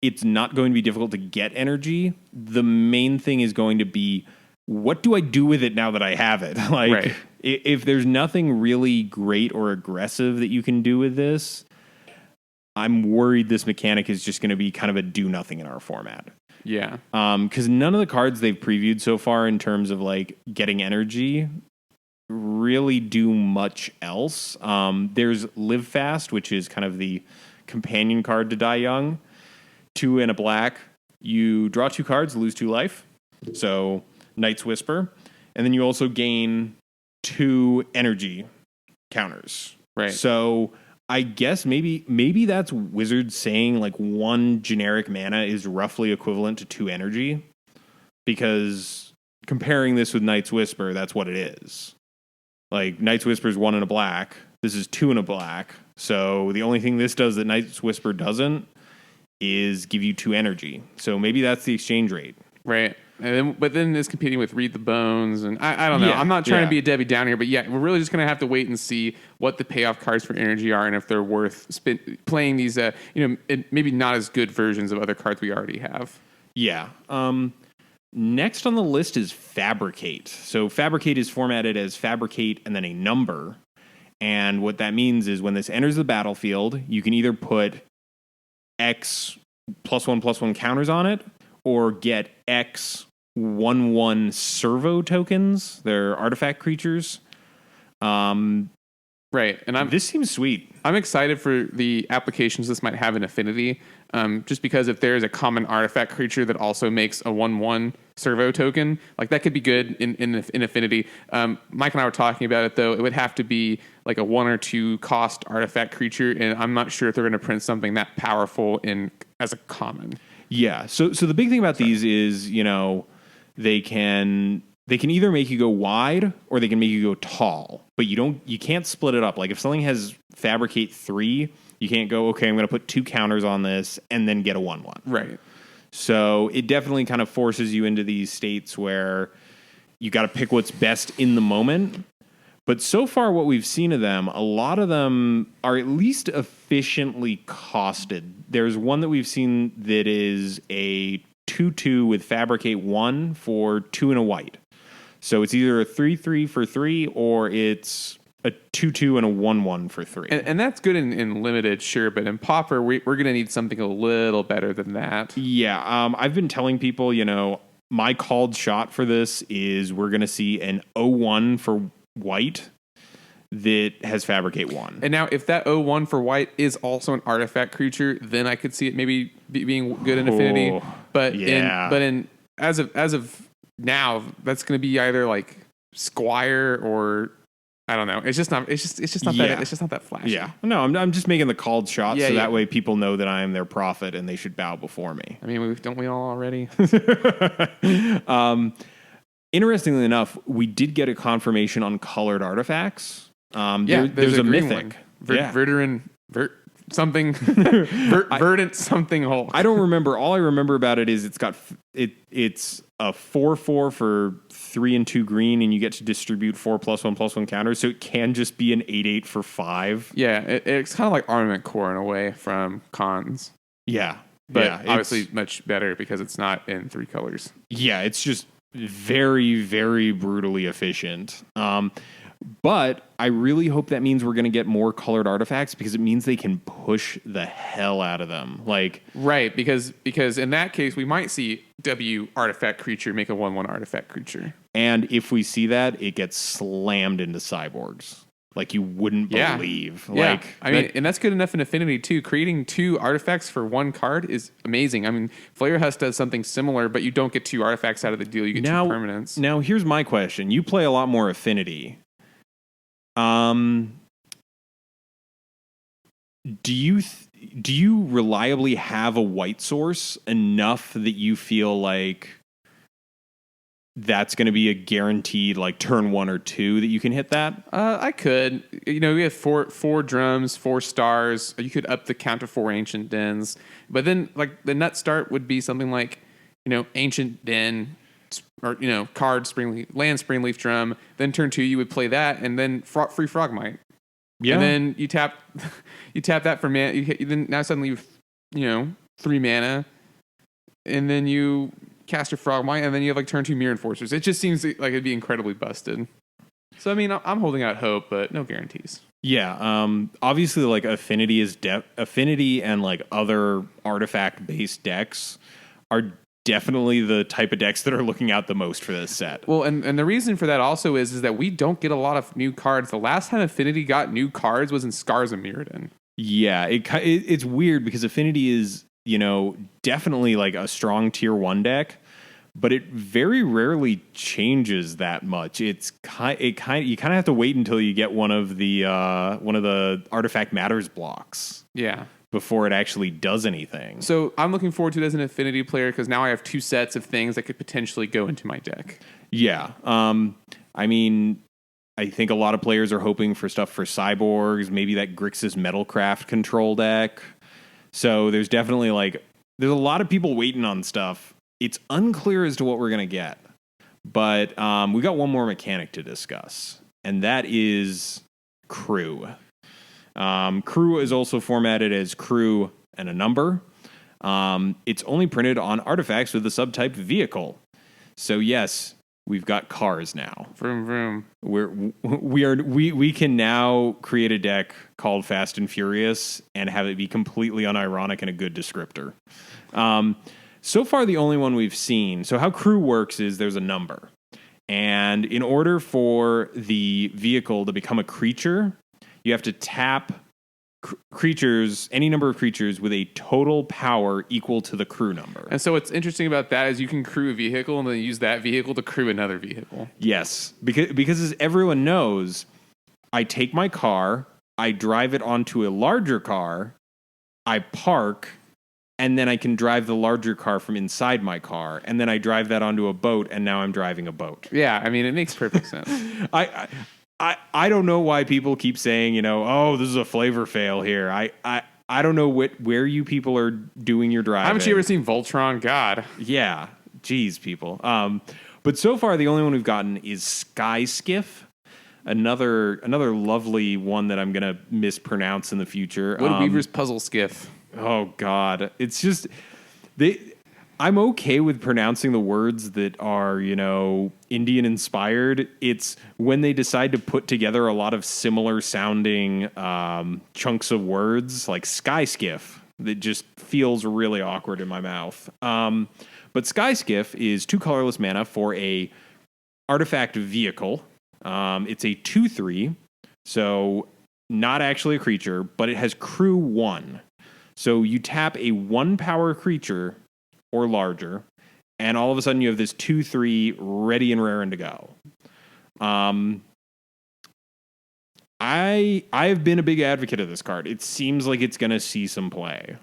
it's not going to be difficult to get energy. The main thing is going to be, what do I do with it now that I have it? Like, right. If there's nothing really great or aggressive that you can do with this, I'm worried this mechanic is just going to be kind of a do nothing in our format. Yeah. Because none of the cards they've previewed so far in terms of like getting energy really do much else. There's Live Fast, which is kind of the companion card to Die Young. 2 and a black. You draw 2 cards, lose 2 life. So Night's Whisper. And then you also gain 2 energy counters. Right. So I guess maybe that's Wizards saying like 1 generic mana is roughly equivalent to 2 energy, because comparing this with Night's Whisper, that's what it is. Like, Night's Whisper is 1 and a black. This is 2 and a black. So the only thing this does that Night's Whisper doesn't is give you 2 energy. So maybe that's the exchange rate. Right. But then it's competing with Read the Bones, and I don't know. Yeah, I'm not trying yeah. to be a Debbie Downer here, but yeah, we're really just going to have to wait and see what the payoff cards for energy are, and if they're worth playing these, maybe not as good versions of other cards we already have. Yeah. Next on the list is Fabricate. So Fabricate is formatted as Fabricate and then a number. And what that means is when this enters the battlefield, you can either put X +1/+1 counters on it, or get X 1/1 servo tokens. They're artifact creatures. Right, and this seems sweet. I'm excited for the applications this might have in Affinity, just because if there's a common artifact creature that also makes a 1/1 servo token, like that could be good in Affinity. Mike and I were talking about it, though. It would have to be like a 1 or 2 cost artifact creature, and I'm not sure if they're going to print something that powerful as a common. Yeah, so the big thing about these is, they can either make you go wide or they can make you go tall, but you can't split it up. Like if something has Fabricate 3, you can't go, okay, I'm going to put 2 counters on this and then get a 1/1. Right. So it definitely kind of forces you into these states where you got to pick what's best in the moment. But so far what we've seen of them, a lot of them are at least efficiently costed. There's one that we've seen that is a 2/2 with Fabricate 1 for 2 and a white. So it's either a 3/3 for 3 or it's a 2/2 and a 1/1 for 3. And that's good in limited, sure, but in Pauper, we're going to need something a little better than that. Yeah, I've been telling people, my called shot for this is we're going to see an 0/1 for white that has Fabricate 1. And now, if that 0/1 for white is also an artifact creature, then I could see it maybe being good in Affinity. But yeah. As of now, that's going to be either like Squire or I don't know. It's just not that flashy. Yeah. No, I'm just making the called shot that way people know that I am their prophet and they should bow before me. I mean, don't we all already? Interestingly enough, we did get a confirmation on colored artifacts. There's a mythic. Verduran something verdant something hole. I don't remember. All I remember about it is it's a 4/4 for 3 and 2 green, and you get to distribute 4 +1/+1 counters. So it can just be an 8/8 for 5. Yeah, it's kind of like Armament Core in a way from Cons. Yeah, but obviously much better because it's not in 3 colors. Yeah, it's just very, very brutally efficient. But I really hope that means we're going to get more colored artifacts because it means they can push the hell out of them. Right, because in that case, we might see W artifact creature make a 1/1 artifact creature. And if we see that, it gets slammed into cyborgs. Like you wouldn't believe. Yeah. And that's good enough in Affinity too. Creating 2 artifacts for 1 card is amazing. I mean, Flare Husk does something similar, but you don't get 2 artifacts out of the deal. You get 2 permanents. Now, here's my question. You play a lot more Affinity. Do you reliably have a white source enough that you feel like that's going to be a guaranteed like turn 1 or 2 that you can hit that? I could. We have four drums, 4 stars. You could up the count to 4 ancient dens. But then like the nut start would be something like, ancient den or card land Springleaf Drum. Then turn 2 you would play that and then free Frogmite. Yeah. And then you tap that for mana. Then now suddenly you 3 mana. And then you cast your Frogmite, and then you have like turn 2 Mirror Enforcers. It just seems like it'd be incredibly busted. So I mean, I'm holding out hope, but no guarantees. Yeah, obviously, like Affinity and like other artifact based decks are definitely the type of decks that are looking out the most for this set. Well, and the reason for that also is that we don't get a lot of new cards. The last time Affinity got new cards was in Scars of Mirrodin. Yeah, it's weird because Affinity is definitely like a strong tier 1 deck, but it very rarely changes that much. You kind of have to wait until you get one of the Artifact Matters blocks. Yeah. Before it actually does anything. So I'm looking forward to it as an Affinity player because now I have 2 sets of things that could potentially go into my deck. Yeah. I mean, I think a lot of players are hoping for stuff for cyborgs, maybe that Grixis Metalcraft control deck. So there's definitely there's a lot of people waiting on stuff. it's unclear as to what we're going to get. But we got one more mechanic to discuss, and that is crew. Crew is also formatted as crew and a number. It's only printed on artifacts with the subtype vehicle. So yes, we've got cars now. Vroom vroom. We can now create a deck called Fast and Furious and have it be completely unironic and a good descriptor. So far, the only one we've seen. So how crew works is there's a number, and in order for the vehicle to become a creature, you have to tap creatures, any number of creatures with a total power equal to the crew number. And so what's interesting about that is you can crew a vehicle and then use that vehicle to crew another vehicle. Yes, because as everyone knows, I take my car, I drive it onto a larger car, I park, and then I can drive the larger car from inside my car, and then I drive that onto a boat, and now I'm driving a boat. Yeah, I mean, it makes perfect sense. I don't know why people keep saying, oh, this is a flavor fail here. I don't know where you people are doing your driving. Haven't you ever seen Voltron? God. Yeah. Geez, people. But so far, the only one we've gotten is Sky Skiff. Another lovely one that I'm going to mispronounce in the future. Weaver's Puzzle Skiff. Oh, God. It's just... I'm okay with pronouncing the words that are, Indian inspired. It's when they decide to put together a lot of similar sounding chunks of words, like Sky Skiff, that just feels really awkward in my mouth. But Sky Skiff is 2 colorless mana for a artifact vehicle. It's a 2/3, so not actually a creature, but it has crew 1. So you tap a 1-power creature or larger, and all of a sudden you have this 2/3 ready and raring to go. I have been a big advocate of this card. It seems like it's going to see some play.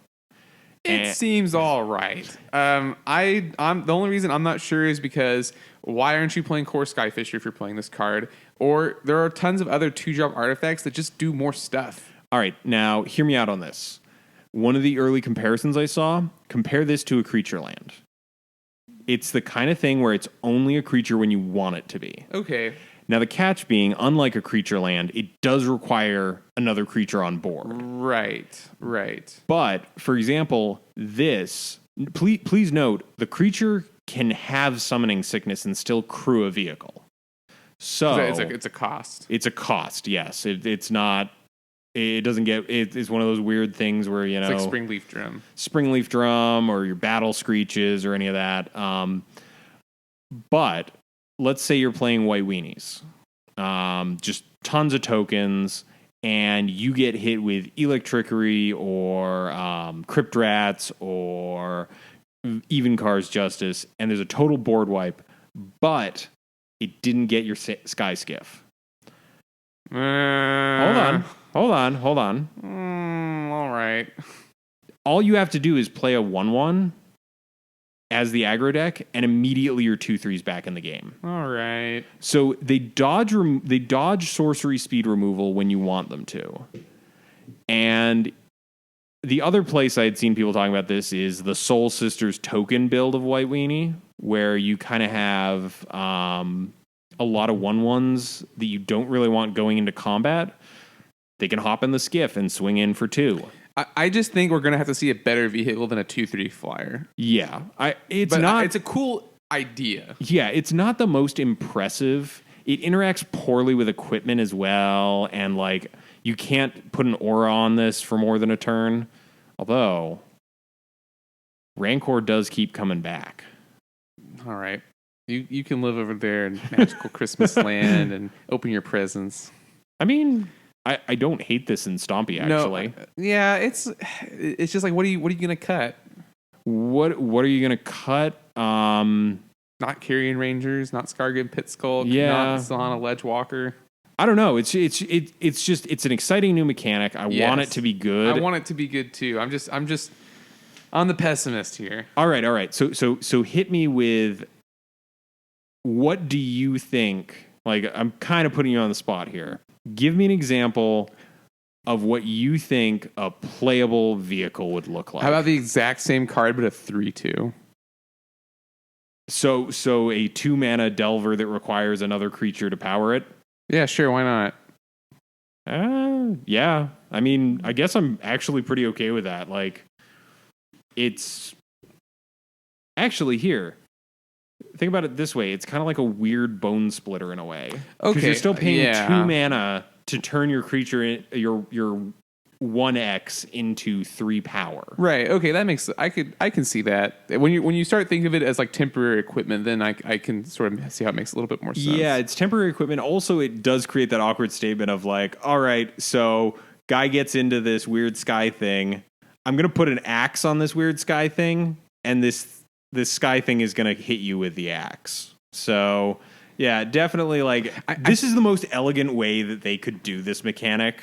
It seems all right. I'm the only reason I'm not sure is because why aren't you playing Core Skyfisher if you're playing this card? Or there are tons of other 2-drop artifacts that just do more stuff. All right, now hear me out on this. One of the early comparisons I saw, compare this to a creature land. It's the kind of thing where it's only a creature when you want it to be. Okay. Now, the catch being, unlike a creature land, it does require another creature on board. Right. But, for example, this, please note, the creature can have summoning sickness and still crew a vehicle. So it's a cost. It's a cost, yes. It's not... It doesn't get... It's one of those weird things where, It's like Springleaf Drum or your Battle Screeches or any of that. But let's say you're playing White Weenies. Just tons of tokens, and you get hit with Electrickery or Crypt Rats or even Cars Justice, and there's a total board wipe, but it didn't get your Sky Skiff. Hold on. All right. All you have to do is play a 1/1 as the aggro deck, and immediately your 2/3's back in the game. All right. So they dodge sorcery speed removal when you want them to. And the other place I had seen people talking about this is the Soul Sisters token build of White Weenie, where you kind of have a lot of 1/1s that you don't really want going into combat. They can hop in the skiff and swing in for 2. I just think we're going to have to see a better vehicle than a 2/3 flyer. Yeah. It's a cool idea. Yeah, it's not the most impressive. It interacts poorly with equipment as well, and like you can't put an aura on this for more than a turn. Although Rancor does keep coming back. All right. You can live over there in magical Christmas land and open your presents. I mean, I don't hate this in Stompy, actually. No, yeah, it's just like what are you gonna cut? What are you gonna cut? Not Carrion Rangers, not Skargan Pit Skulk, not Solana Ledge Walker. I don't know. It's an exciting new mechanic. I want it to be good. I want it to be good too. I'm just on the pessimist here. All right. So hit me with, what do you think? Like, I'm kind of putting you on the spot here. Give me an example of what you think a playable vehicle would look like. How about the exact same card, but a 3/2? So a 2-mana Delver that requires another creature to power it. Yeah, sure. Why not? Yeah. I mean, I guess I'm actually pretty okay with that. Like, it's actually here. Think about it this way. It's kind of like a weird bone splitter in a way. Okay. Because you're still paying yeah. 2 mana to turn your creature, your 1x into 3 power. Right. Okay. That makes I can see that when you start thinking of it as like temporary equipment, then I can sort of see how it makes a little bit more sense. Yeah, it's temporary equipment. Also, it does create that awkward statement of like, all right, so guy gets into this weird sky thing. I'm gonna put an axe on this weird sky thing, and this sky thing is gonna hit you with the axe. So yeah, definitely like this is the most elegant way that they could do this mechanic.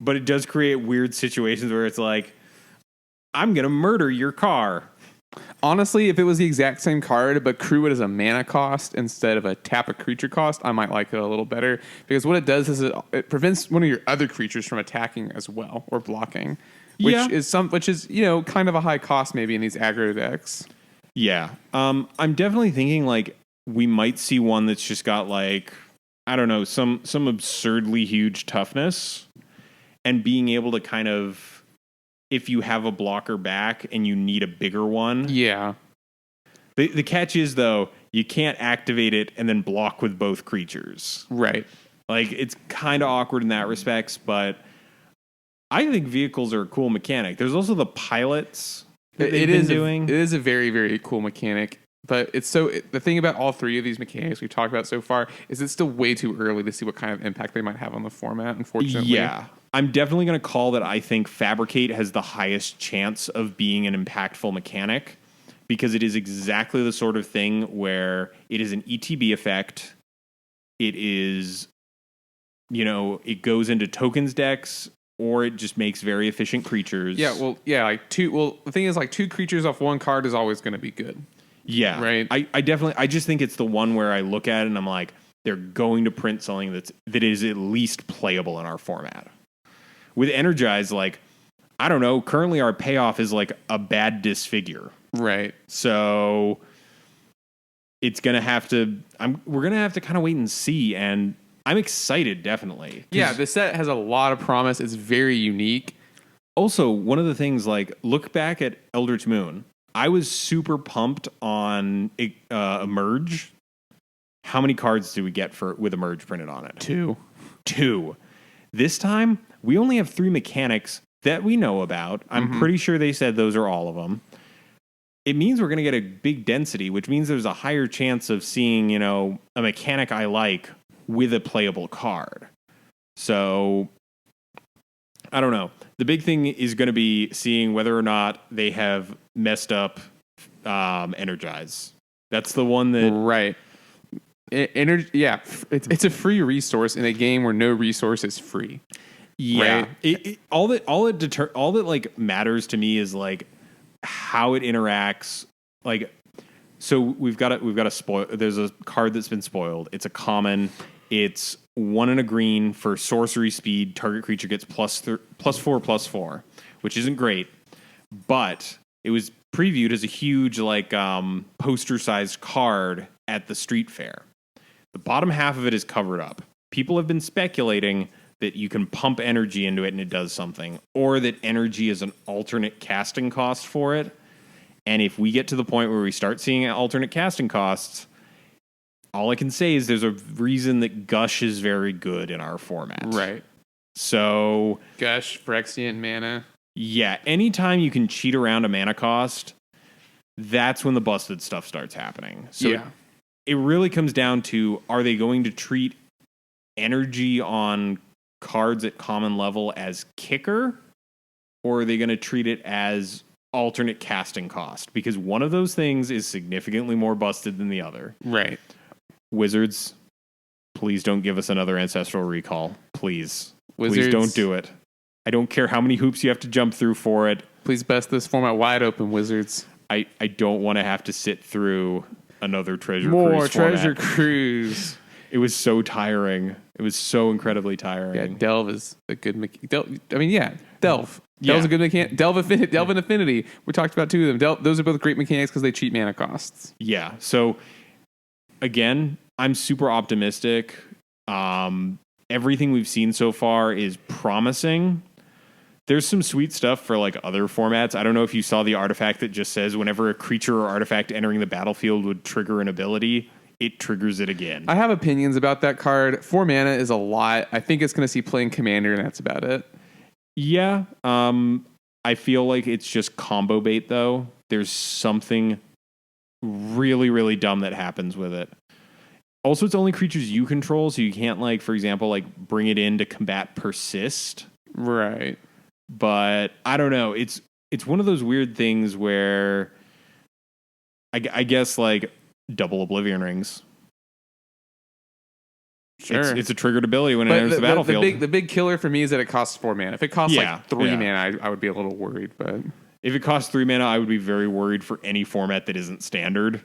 But it does create weird situations where it's like, I'm going to murder your car. Honestly, if it was the exact same card, but crew it as a mana cost instead of a tap a creature cost, I might like it a little better. Because what it does is it prevents one of your other creatures from attacking as well or blocking. Which is kind of a high cost maybe in these aggro decks. Yeah. I'm definitely thinking like we might see one that's just got like, I don't know, some absurdly huge toughness. And being able to kind of, if you have a blocker back and you need a bigger one. Yeah. The catch is, though, you can't activate it and then block with both creatures. Right. Like, it's kind of awkward in that respects, but I think vehicles are a cool mechanic. There's also the pilots that they've been doing. It is a very, very cool mechanic. But the thing about all three of these mechanics we've talked about so far is it's still way too early to see what kind of impact they might have on the format, unfortunately. Yeah. I'm definitely going to call that I think Fabricate has the highest chance of being an impactful mechanic because it is exactly the sort of thing where it is an ETB effect. It is, it goes into tokens decks or it just makes very efficient creatures. Yeah, the thing is like 2 creatures off 1 card is always going to be good. Yeah. Right. I just think it's the one where I look at it and I'm like, they're going to print something that is at least playable in our format. With Energize, like, I don't know, currently our payoff is like a bad disfigure. Right. So it's going to have to, we're going to have to kind of wait and see. And I'm excited, definitely. Yeah, the set has a lot of promise. It's very unique. Also, one of the things, like, look back at Eldritch Moon. I was super pumped on Emerge. How many cards did we get with Emerge printed on it? 2. This time, we only have 3 mechanics that we know about. I'm pretty sure they said those are all of them. It means we're going to get a big density, which means there's a higher chance of seeing, a mechanic I like with a playable card. So, I don't know. The big thing is going to be seeing whether or not they have messed up Energize. That's the one that... Right. It's a free resource in a game where no resource is free. Yeah, right? all that like matters to me is like how it interacts. Like, so we've got a spoil. There's a card that's been spoiled. It's a common. It's 1 and a green for sorcery speed. Target creature gets +4/+4, which isn't great, but it was previewed as a huge like poster-sized card at the street fair. The bottom half of it is covered up. People have been speculating that you can pump energy into it and it does something, or that energy is an alternate casting cost for it. And if we get to the point where we start seeing alternate casting costs, all I can say is there's a reason that Gush is very good in our format. Right. So... Gush, Phyrexian mana. Yeah, anytime you can cheat around a mana cost, that's when the busted stuff starts happening. So yeah. It really comes down to, are they going to treat energy on cards at common level as kicker, or are they going to treat it as alternate casting cost? Because one of those things is significantly more busted than the other. Right. Wizards, please don't give us another Ancestral Recall. Please. Wizards, please don't do it. I don't care how many hoops you have to jump through for it. Please bust this format wide open, Wizards. I don't want to have to sit through another Treasure Cruise More format. Treasure Cruise. It was so tiring. It was so incredibly tiring. Yeah, Delve is a good mechanic. Delve. Delve's Yeah. a good mechanic. Delve and Affinity. We talked about two of them. Those are both great mechanics because they cheat mana costs. Yeah. So again, I'm super optimistic. Everything we've seen so far is promising. There's some sweet stuff for like other formats. I don't know if you saw the artifact that just says whenever a creature or artifact entering the battlefield would trigger an ability, it triggers it again. I have opinions about that card. 4 mana is a lot. I think it's going to see playing Commander, and that's about it. Yeah. I feel like it's just combo bait, though. There's something really, really dumb that happens with it. Also, it's only creatures you control, so you can't, like, for example, like bring it in to combat persist. Right. But I don't know. It's one of those weird things where I guess like double Oblivion Rings. Sure. It's a triggered ability when it enters the battlefield. The big killer for me is that it costs 4 mana. If it costs like 3 mana, I would be a little worried. But if it costs 3 mana, I would be very worried for any format that isn't standard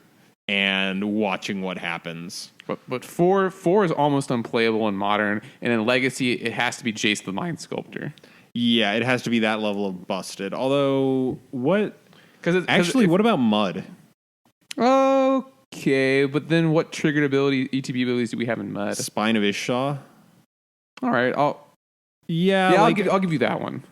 and watching what happens. But 4 is almost unplayable in Modern, and in Legacy, it has to be Jace the Mind Sculptor. Yeah, it has to be that level of busted. Although, what about Mud? Okay, but then what triggered ETB abilities do we have in Mud? Spine of Ishshaw. All right, I'll give you that one.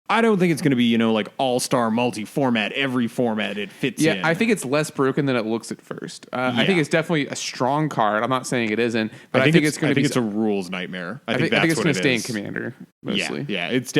I don't think it's going to be, like all-star multi-format, every format it fits in. Yeah, I think it's less broken than it looks at first. I think it's definitely a strong card. I'm not saying it isn't, but I think it's going to be... I think it's a rules nightmare. I think it's going to stay in Commander, mostly. Yeah, it's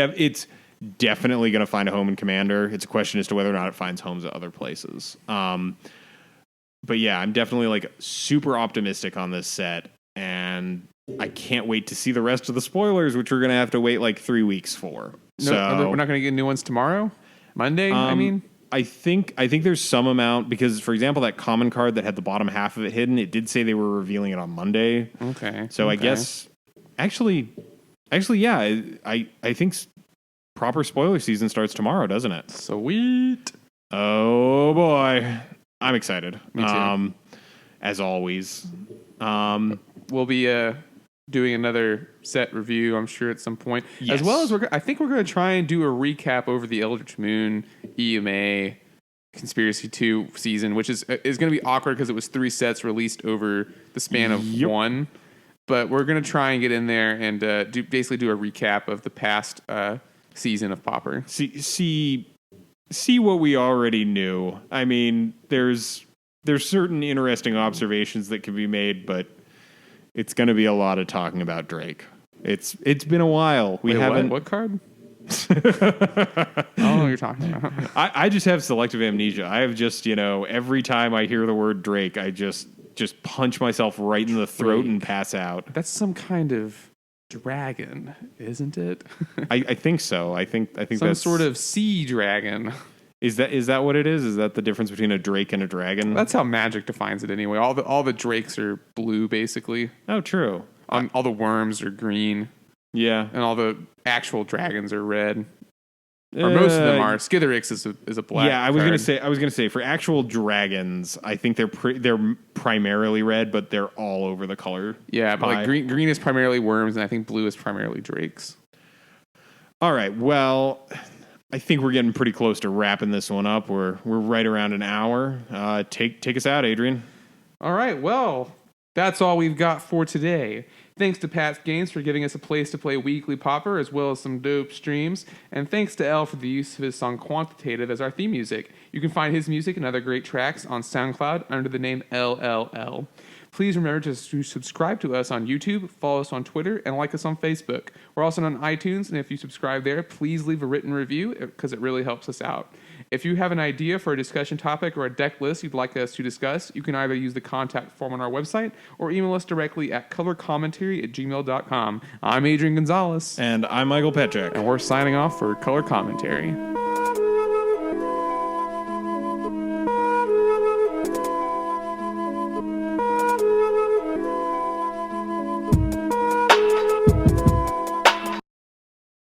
definitely going to find a home in Commander. It's a question as to whether or not it finds homes at other places. But yeah, I'm definitely like super optimistic on this set, and I can't wait to see the rest of the spoilers, which we're going to have to wait like 3 weeks for. No, we're not going to get new ones tomorrow? Monday, I mean? I think there's some amount, because, for example, that common card that had the bottom half of it hidden, it did say they were revealing it on Monday. Okay. So I guess... Actually, yeah, I think proper spoiler season starts tomorrow, doesn't it? Sweet. Oh, boy. I'm excited. Me too. As always. We'll be... doing another set review, I'm sure, at some point. Yes. As well as I think we're going to try and do a recap over the Eldritch Moon EMA Conspiracy 2 season, which is going to be awkward because it was 3 sets released over the span of one. But we're going to try and get in there and basically do a recap of the past season of Pauper. See what we already knew. I mean, there's certain interesting observations that can be made, but it's going to be a lot of talking about Drake. It's been a while. We haven't. What card? I don't know what you're talking about. I just have selective amnesia. I have just, every time I hear the word Drake, I just punch myself right in the throat and pass out. That's some kind of dragon, isn't it? I think so. I think some that's sort of sea dragon. Is that what it is? Is that the difference between a drake and a dragon? That's how Magic defines it anyway. All the drakes are blue, basically. Oh, true. All the worms are green. Yeah, and all the actual dragons are red. Or most of them are. Skitherix is a black. Yeah, I was gonna say for actual dragons, I think they're primarily red, but they're all over the color. Yeah, but like green is primarily worms, and I think blue is primarily drakes. All right. Well, I think we're getting pretty close to wrapping this one up. We're right around an hour. Take us out, Adrian. All right. Well, that's all we've got for today. Thanks to Pat's Games for giving us a place to play weekly Pauper, as well as some dope streams. And thanks to Elle for the use of his song Quantitative as our theme music. You can find his music and other great tracks on SoundCloud under the name LLL. Please remember to subscribe to us on YouTube, follow us on Twitter, and like us on Facebook. We're also on iTunes, and if you subscribe there, please leave a written review because it really helps us out. If you have an idea for a discussion topic or a deck list you'd like us to discuss, you can either use the contact form on our website or email us directly at colorcommentary@gmail.com. I'm Adrian Gonzalez. And I'm Michael Petchak. And we're signing off for Color Commentary.